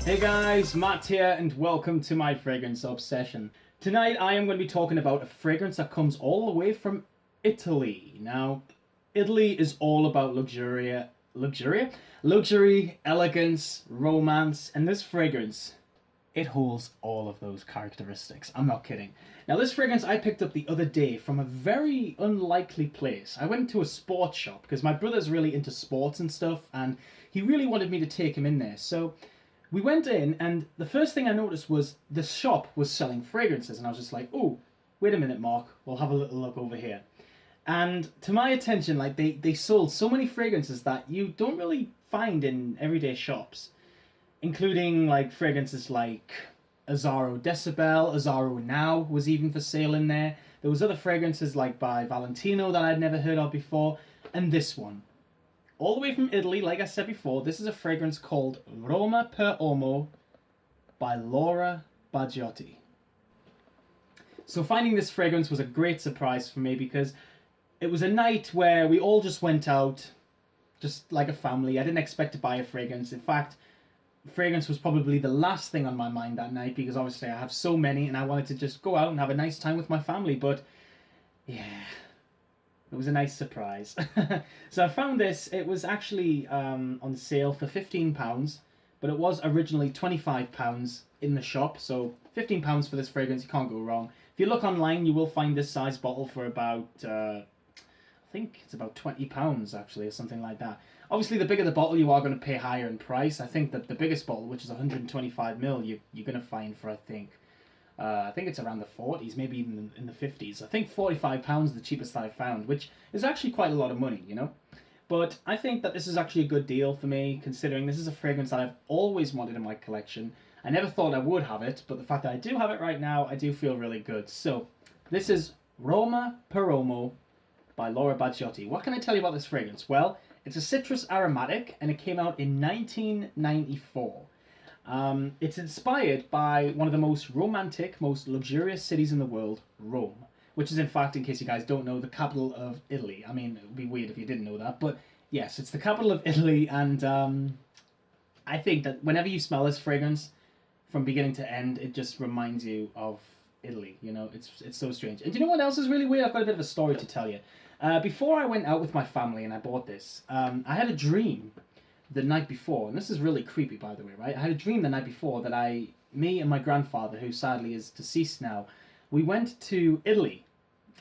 Hey guys, Matt here and welcome to my fragrance obsession. Tonight I am going to be talking about a fragrance that comes all the way from Italy. Now, Italy is all about luxury, elegance, romance, and this fragrance, it holds all of those characteristics. I'm not kidding. Now, this fragrance I picked up the other day from a very unlikely place. I went to a sports shop because my brother's really into sports and stuff, and he really wanted me to take him in there. So we went in, and the first thing I noticed was the shop was selling fragrances, and I was just like, oh, wait a minute, Mark, we'll have a little look over here. And to my attention, like they sold so many fragrances that you don't really find in everyday shops, including like fragrances like Azzaro Decibel, Azzaro Now was even for sale in there. There was other fragrances like by Valentino that I'd never heard of before, and this one. All the way from Italy, like I said before, this is a fragrance called Roma per Uomo by Laura Biagiotti. So finding this fragrance was a great surprise for me because it was a night where we all just went out, just like a family. I didn't expect to buy a fragrance. In fact, fragrance was probably the last thing on my mind that night because obviously I have so many and I wanted to just go out and have a nice time with my family. But yeah, it was a nice surprise. So I found this. It was actually on sale for £15, but it was originally £25 in the shop. So £15 for this fragrance, you can't go wrong. If you look online, you will find this size bottle for about, I think it's about £20 actually, or something like that. Obviously, the bigger the bottle, you are going to pay higher in price. I think that the biggest bottle, which is 125ml, you're going to find for, I think it's around the 40s, maybe even in the 50s. I think £45 is the cheapest that I found, which is actually quite a lot of money, you know? But I think that this is actually a good deal for me, considering this is a fragrance that I've always wanted in my collection. I never thought I would have it, but the fact that I do have it right now, I do feel really good. So, this is Roma per Uomo by Laura Biagiotti. What can I tell you about this fragrance? Well, it's a citrus aromatic, and it came out in 1994. It's inspired by one of the most romantic, most luxurious cities in the world, Rome, which is in fact, in case you guys don't know, the capital of Italy. I mean, it would be weird if you didn't know that, but yes, it's the capital of Italy, and I think that whenever you smell this fragrance, from beginning to end, it just reminds you of Italy. You know, it's so strange. And do you know what else is really weird? I've got a bit of a story to tell you. Before I went out with my family and I bought this, I had a dream the night before, and this is really creepy, by the way, right? I had a dream the night before that me and my grandfather, who sadly is deceased now, we went to Italy,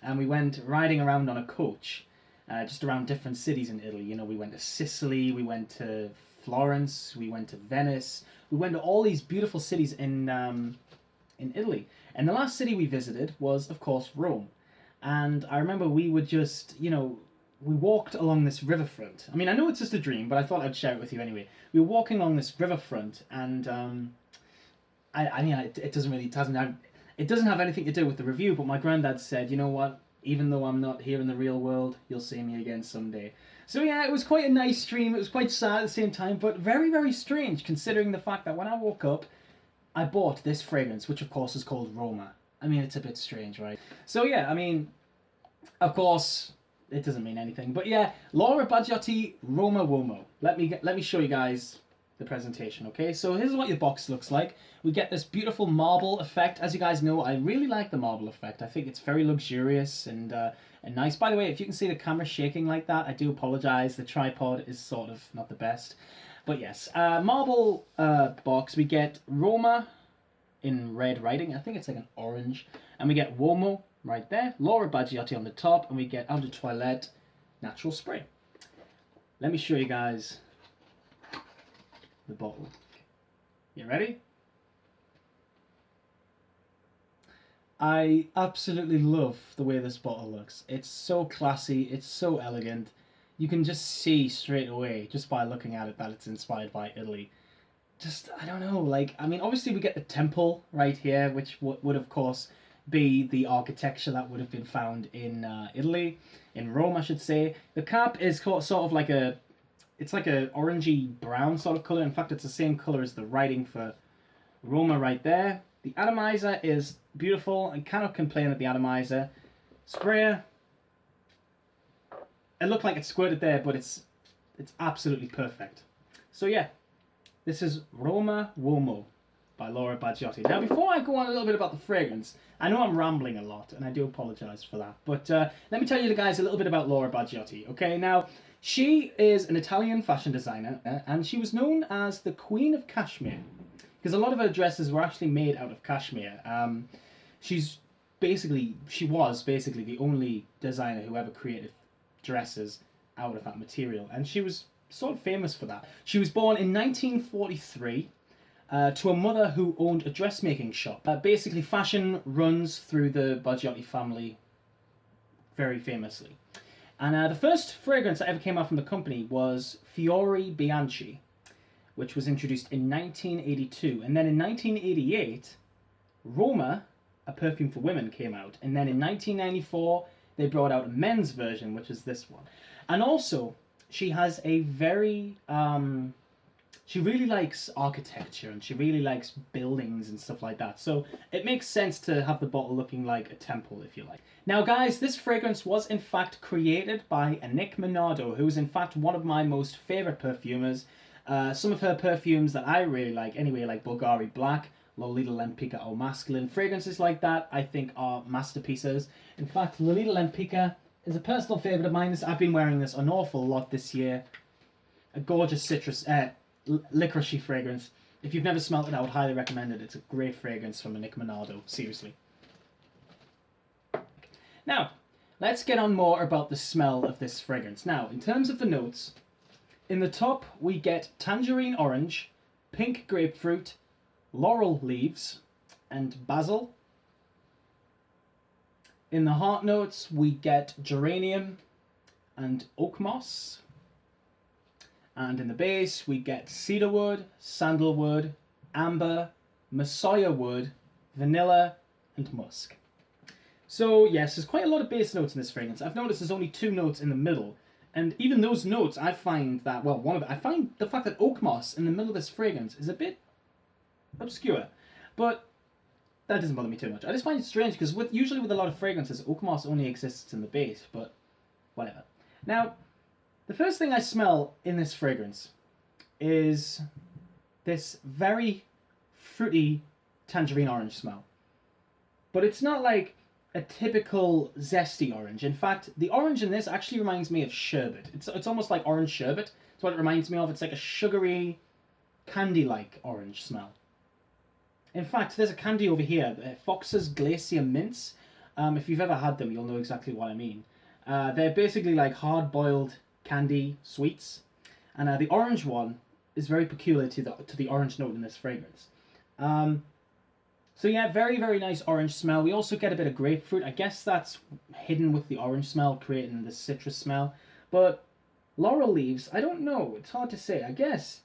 and we went riding around on a coach, just around different cities in Italy. You know, we went to Sicily, we went to Florence, we went to Venice, we went to all these beautiful cities in Italy. And the last city we visited was, of course, Rome. And I remember we would just, we walked along this riverfront. I mean, I know it's just a dream, but I thought I'd share it with you anyway. We were walking along this riverfront, and it doesn't have anything to do with the review. But my granddad said, you know what? Even though I'm not here in the real world, you'll see me again someday. So yeah, it was quite a nice dream. It was quite sad at the same time, but very, very strange considering the fact that when I woke up, I bought this fragrance, which of course is called Roma. I mean, it's a bit strange, right? So yeah, I mean, of course, it doesn't mean anything. But yeah, Laura Biagiotti Roma Uomo. Let me show you guys the presentation, okay? So here's what your box looks like. We get this beautiful marble effect. As you guys know, I really like the marble effect. I think it's very luxurious and nice. By the way, if you can see the camera shaking like that, I do apologize. The tripod is sort of not the best. But yes, marble box. We get Roma in red writing. I think it's like an orange. And we get Uomo right there. Laura Biagiotti on the top. And we get Eau de Toilette natural spray. Let me show you guys the bottle. You ready? I absolutely love the way this bottle looks. It's so classy. It's so elegant. You can just see straight away, just by looking at it, that it's inspired by Italy. Just, I don't know, like, I mean, obviously we get the temple right here, which would of course be the architecture that would have been found in Italy, in Rome, I should say. The cap is sort of like it's like a orangey brown sort of color. In fact, it's the same color as the writing for Roma right there. The atomizer is beautiful. I cannot complain at the atomizer. Sprayer, it looked like it squirted there, but it's absolutely perfect. So yeah, This is Roma, Uomo by Laura Biagiotti. Now, before I go on a little bit about the fragrance, I know I'm rambling a lot, and I do apologise for that, but let me tell you guys a little bit about Laura Biagiotti, okay? Now, she is an Italian fashion designer, and she was known as the Queen of Cashmere, because a lot of her dresses were actually made out of cashmere. She was basically the only designer who ever created dresses out of that material, and she was sort of famous for that. She was born in 1943 to a mother who owned a dressmaking shop. Basically, fashion runs through the Biagiotti family very famously. And the first fragrance that ever came out from the company was Fiori Bianchi, which was introduced in 1982. And then in 1988, Roma, a perfume for women, came out. And then in 1994, they brought out a men's version, which is this one. And also, she has a very... she really likes architecture, and she really likes buildings and stuff like that. So it makes sense to have the bottle looking like a temple, if you like. Now, guys, this fragrance was in fact created by Nick Minardo, who is in fact one of my most favourite perfumers. Some of her perfumes that I really like, anyway, like Bulgari Black, Lolita Lempicka Eau Masculine, fragrances like that, I think are masterpieces. In fact, Lolita Lempicka is a personal favourite of mine. I've been wearing this an awful lot this year. A gorgeous citrus, licoricey fragrance. If you've never smelled it, I would highly recommend it. It's a great fragrance from a Nick Minardo, seriously. Now, let's get on more about the smell of this fragrance. Now, in terms of the notes, in the top we get tangerine orange, pink grapefruit, laurel leaves, and basil. In the heart notes we get geranium and oak moss. And in the base, we get cedarwood, sandalwood, amber, massoya wood, vanilla, and musk. So yes, there's quite a lot of base notes in this fragrance. I've noticed there's only 2 notes in the middle. And even those notes, I find that, well, I find the fact that oak moss in the middle of this fragrance is a bit obscure. But that doesn't bother me too much. I just find it strange, because usually with a lot of fragrances, oak moss only exists in the base, but whatever. Now, the first thing I smell in this fragrance is this very fruity tangerine orange smell. But it's not like a typical zesty orange. In fact, the orange in this actually reminds me of sherbet. It's almost like orange sherbet. That's what it reminds me of. It's like a sugary, candy-like orange smell. In fact, there's a candy over here, Fox's Glacier Mints. If you've ever had them, you'll know exactly what I mean. They're basically like hard-boiled candy sweets, and the orange one is very peculiar to the orange note in this fragrance. So yeah, very, very nice orange smell. We also get a bit of grapefruit. I guess that's hidden with the orange smell, creating the citrus smell. But laurel leaves, I don't know. It's hard to say. I guess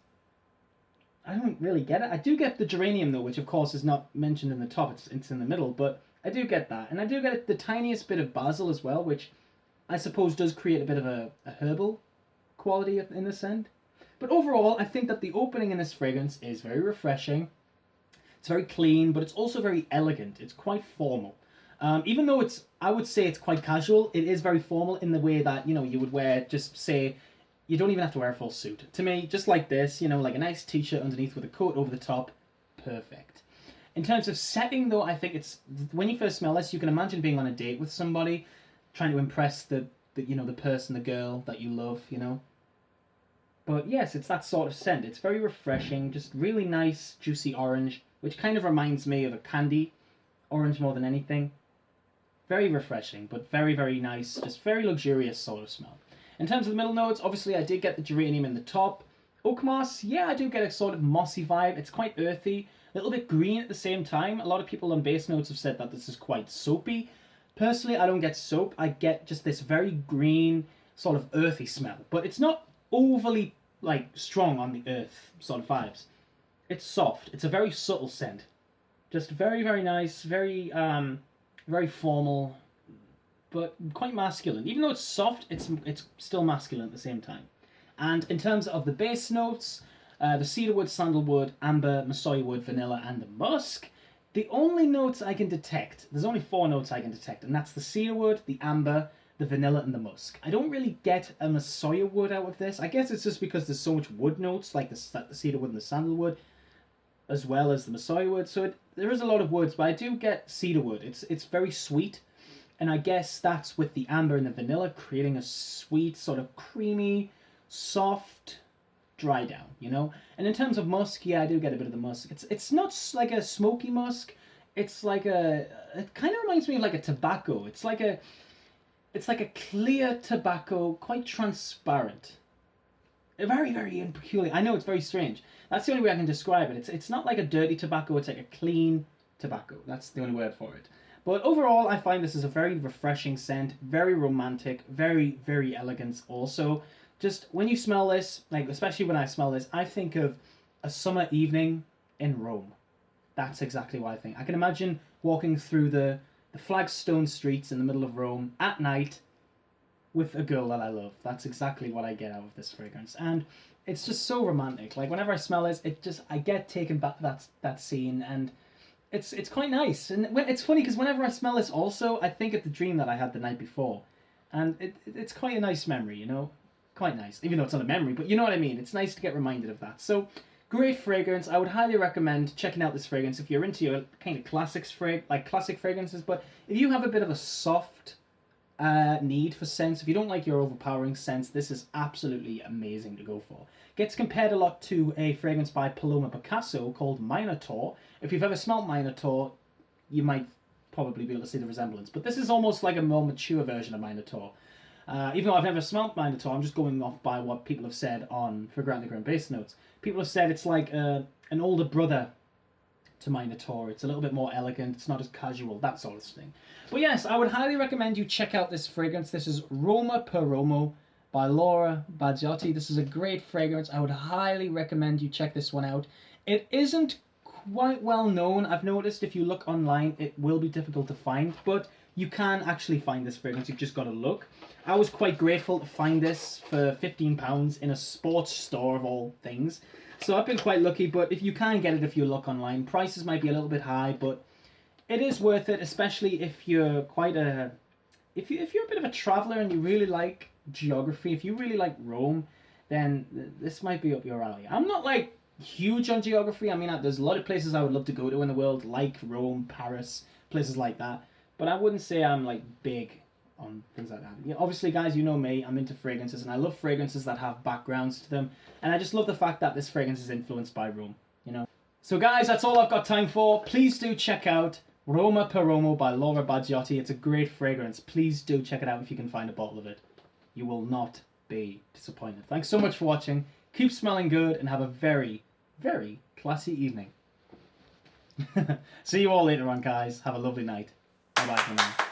I don't really get it. I do get the geranium though, which of course is not mentioned in the top. It's in the middle, but I do get that. And I do get the tiniest bit of basil as well, which I suppose does create a bit of a herbal quality in this end. But overall, I think that the opening in this fragrance is very refreshing. It's very clean, but it's also very elegant. It's quite formal. Even though I would say it's quite casual, it is very formal in the way that, you would wear, just say, you don't even have to wear a full suit. To me, just like this, like a nice t-shirt underneath with a coat over the top, perfect. In terms of setting though, I think it's, when you first smell this, you can imagine being on a date with somebody, trying to impress the person, the girl that you love, But yes, it's that sort of scent. It's very refreshing, just really nice, juicy orange, which kind of reminds me of a candy orange more than anything. Very refreshing, but very, very nice, just very luxurious sort of smell. In terms of the middle notes, obviously I did get the geranium in the top. Oak moss, yeah, I do get a sort of mossy vibe. It's quite earthy, a little bit green at the same time. A lot of people on base notes have said that this is quite soapy. Personally, I don't get soap. I get just this very green, sort of earthy smell. But it's not overly, strong on the earth sort of vibes. It's soft. It's a very subtle scent. Just very, very nice, very, very formal, but quite masculine. Even though it's soft, it's still masculine at the same time. And in terms of the base notes, the cedarwood, sandalwood, amber, massoya wood, vanilla, and the musk, the only notes I can detect, there's only 4 notes I can detect, and that's the cedarwood, the amber, the vanilla and the musk. I don't really get a Messiah wood out of this. I guess it's just because there's so much wood notes, like the cedar wood and the sandalwood, as well as the Messiah wood. So there is a lot of woods, but I do get cedar wood. It's very sweet, and I guess that's with the amber and the vanilla creating a sweet, sort of creamy, soft dry down, you know? And in terms of musk, yeah, I do get a bit of the musk. It's not like a smoky musk. It's like it kind of reminds me of like a tobacco. It's like a clear tobacco, quite transparent. Very, very peculiar. I know, it's very strange. That's the only way I can describe it. It's not like a dirty tobacco, it's like a clean tobacco. That's the only word for it. But overall, I find this is a very refreshing scent, very romantic, very, very elegant also. Just when you smell this, like especially when I smell this, I think of a summer evening in Rome. That's exactly what I think. I can imagine walking through the flagstone streets in the middle of Rome at night with a girl that I love. That's exactly what I get out of this fragrance. And it's just so romantic. Like whenever I smell this, I get taken back to that scene, and it's quite nice. And it's funny because whenever I smell this also, I think of the dream that I had the night before. And it's quite a nice memory, you know? Quite nice. Even though it's not a memory, but you know what I mean. It's nice to get reminded of that. So, great fragrance. I would highly recommend checking out this fragrance if you're into your kind of classic fragrances. But if you have a bit of a soft need for scents, if you don't like your overpowering scents, this is absolutely amazing to go for. Gets compared a lot to a fragrance by Paloma Picasso called Minotaur. If you've ever smelled Minotaur, you might probably be able to see the resemblance. But this is almost like a more mature version of Minotaur. Even though I've never smelled Minotaur, I'm just going off by what people have said on Fragrantigram Base Notes. People have said it's like an older brother to Minotaur. It's a little bit more elegant. It's not as casual, that sort of thing. But yes, I would highly recommend you check out this fragrance. This is Roma per Uomo by Laura Biagiotti. This is a great fragrance. I would highly recommend you check this one out. It isn't quite well known. I've noticed if you look online, it will be difficult to find, but you can actually find this fragrance. You've just got to look. I was quite grateful to find this for £15 in a sports store of all things. So I've been quite lucky, but if you can get it if you look online, prices might be a little bit high, but it is worth it, especially if you're if you're a bit of a traveller and you really like geography, if you really like Rome, then this might be up your alley. I'm not like huge on geography. I mean, there's a lot of places I would love to go to in the world, like Rome, Paris, places like that. But I wouldn't say I'm like big on things like that. You know, obviously, guys, you know me. I'm into fragrances, and I love fragrances that have backgrounds to them. And I just love the fact that this fragrance is influenced by Rome. You know. So, guys, that's all I've got time for. Please do check out Roma per Uomo by Laura Biagiotti. It's a great fragrance. Please do check it out if you can find a bottle of it. You will not be disappointed. Thanks so much for watching. Keep smelling good, and have a very, very classy evening. See you all later on, guys. Have a lovely night. Bye-bye for now.